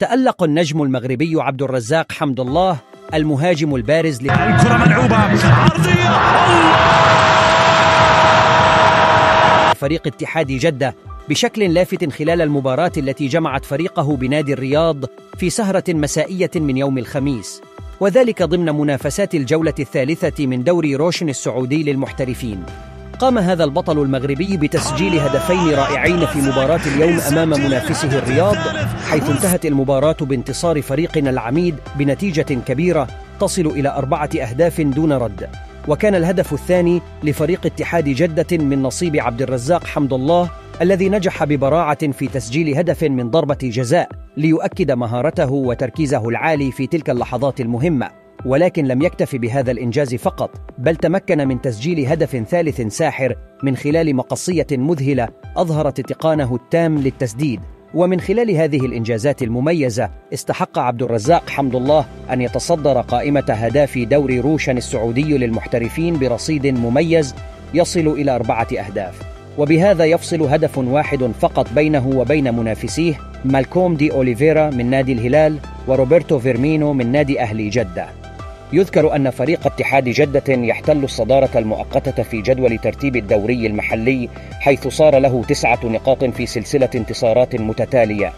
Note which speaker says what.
Speaker 1: تألق النجم المغربي عبد الرزاق حمد الله المهاجم البارز
Speaker 2: الكرة ملعوبة عرضية
Speaker 1: فريق اتحاد جدة بشكل لافت خلال المباراة التي جمعت فريقه بنادي الرياض في سهرة مسائية من يوم الخميس، وذلك ضمن منافسات الجولة الثالثة من دوري روشن السعودي للمحترفين. قام هذا البطل المغربي بتسجيل هدفين رائعين في مباراة اليوم أمام منافسه الرياض، حيث انتهت المباراة بانتصار فريقنا العميد بنتيجة كبيرة تصل إلى 4 أهداف دون رد. وكان الهدف الثاني لفريق اتحاد جدة من نصيب عبد الرزاق حمد الله الذي نجح ببراعة في تسجيل هدف من ضربة جزاء ليؤكد مهارته وتركيزه العالي في تلك اللحظات المهمة. ولكن لم يكتف بهذا الإنجاز فقط، بل تمكن من تسجيل هدف ثالث ساحر من خلال مقصية مذهلة أظهرت اتقانه التام للتسديد. ومن خلال هذه الإنجازات المميزة استحق عبد الرزاق حمد الله أن يتصدر قائمة هدافي دوري روشن السعودي للمحترفين برصيد مميز يصل إلى 4 أهداف، وبهذا يفصل هدف واحد فقط بينه وبين منافسيه مالكوم دي أوليفيرا من نادي الهلال وروبرتو فيرمينو من نادي أهلي جدة. يذكر أن فريق اتحاد جدة يحتل الصدارة المؤقتة في جدول ترتيب الدوري المحلي، حيث صار له 9 نقاط في سلسلة انتصارات متتالية.